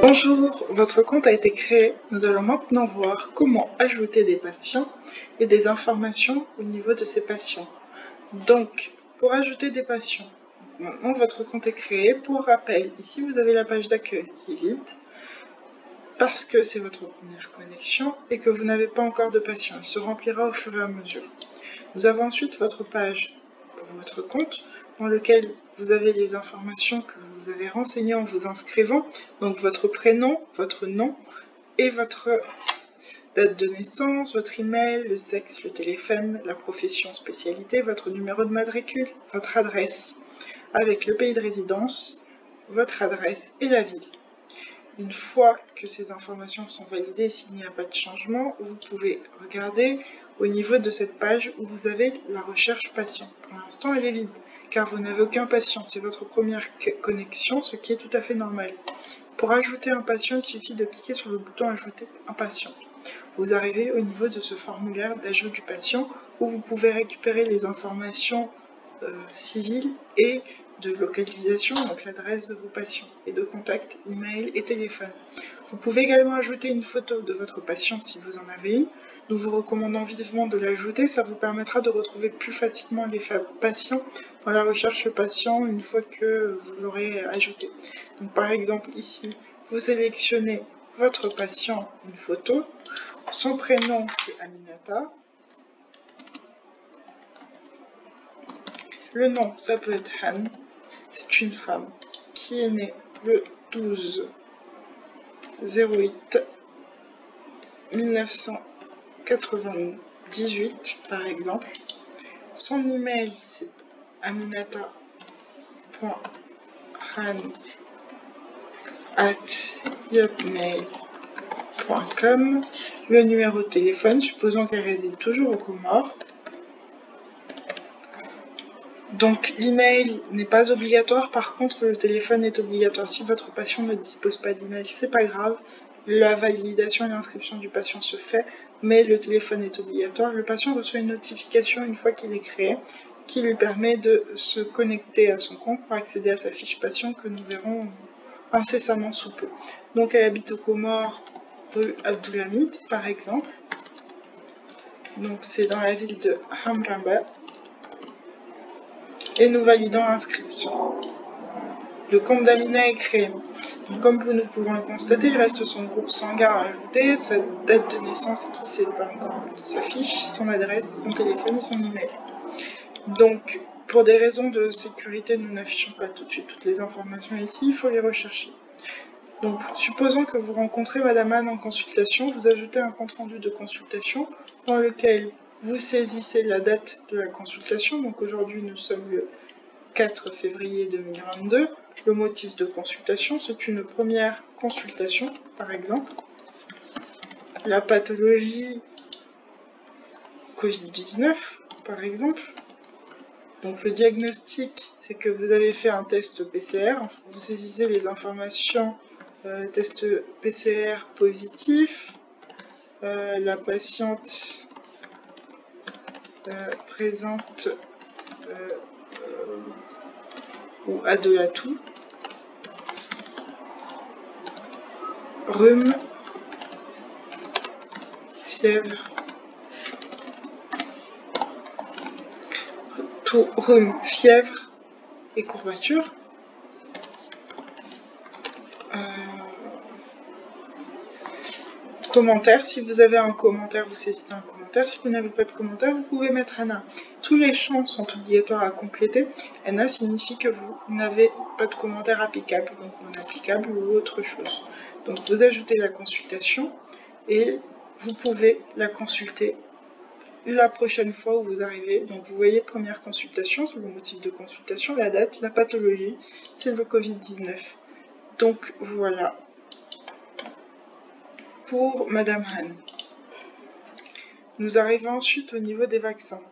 Bonjour, votre compte a été créé. Nous allons maintenant voir comment ajouter des patients et des informations au niveau de ces patients. Donc, pour ajouter des patients, maintenant votre compte est créé. Pour rappel, ici vous avez la page d'accueil qui est vide parce que c'est votre première connexion et que vous n'avez pas encore de patients. Elle se remplira au fur et à mesure. Nous avons ensuite votre page pour votre compte dans lequel vous avez les informations que vous avez renseignées en vous inscrivant, donc votre prénom, votre nom et votre date de naissance, votre email, le sexe, le téléphone, la profession, spécialité, votre numéro de matricule, votre adresse avec le pays de résidence, votre adresse et la ville. Une fois que ces informations sont validées et s'il n'y a pas de changement, vous pouvez regarder au niveau de cette page où vous avez la recherche patient. Pour l'instant, elle est vide, car vous n'avez aucun patient. C'est votre première connexion, ce qui est tout à fait normal. Pour ajouter un patient, il suffit de cliquer sur le bouton « Ajouter un patient ». Vous arrivez au niveau de ce formulaire d'ajout du patient où vous pouvez récupérer les informations civiles et de localisation, donc l'adresse de vos patients, et de contact, email et téléphone. Vous pouvez également ajouter une photo de votre patient si vous en avez une. Nous vous recommandons vivement de l'ajouter, ça vous permettra de retrouver plus facilement les patients dans la recherche patient une fois que vous l'aurez ajouté. Donc par exemple ici, vous sélectionnez votre patient, une photo, son prénom c'est Aminata, le nom ça peut être Han. C'est une femme qui est née le 12/08/1998 par exemple. Son email c'est aminata.han@yahoo.mail.com. Le numéro de téléphone, supposons qu'elle réside toujours aux Comores. Donc l'email n'est pas obligatoire, par contre le téléphone est obligatoire. Si votre patient ne dispose pas d'email, c'est pas grave, la validation et l'inscription du patient se fait, mais le téléphone est obligatoire. Le patient reçoit une notification une fois qu'il est créé, qui lui permet de se connecter à son compte pour accéder à sa fiche patient que nous verrons incessamment sous peu. Donc elle habite aux Comores, rue Abdulhamid par exemple. Donc c'est dans la ville de Hamramba. Et nous validons l'inscription. Le compte d'Amina est créé. Donc, comme vous ne pouvez le constater, il reste son groupe sanguin à ajouter, sa date de naissance qui s'affiche, son adresse, son téléphone et son email. Donc, pour des raisons de sécurité, nous n'affichons pas tout de suite toutes les informations ici, il faut les rechercher. Donc, supposons que vous rencontrez Madame Anne en consultation, vous ajoutez un compte-rendu de consultation dans lequel vous saisissez la date de la consultation. Donc aujourd'hui, nous sommes le 4 février 2022. Le motif de consultation, c'est une première consultation, par exemple. La pathologie Covid-19, par exemple. Donc le diagnostic, c'est que vous avez fait un test PCR. Vous saisissez les informations test PCR positif. La patiente présente ou a de la toux, rhume, fièvre, rhume, fièvre et courbature. Commentaire, si vous avez un commentaire, vous saisissez un commentaire. Si vous n'avez pas de commentaire, vous pouvez mettre ANA. Tous les champs sont obligatoires à compléter. ANA signifie que vous n'avez pas de commentaire applicable, donc non applicable ou autre chose. Donc vous ajoutez la consultation et vous pouvez la consulter la prochaine fois où vous arrivez. Donc vous voyez, première consultation, c'est le motif de consultation, la date, la pathologie, c'est le Covid-19. Donc voilà. Pour Madame Han. Nous arrivons ensuite au niveau des vaccins.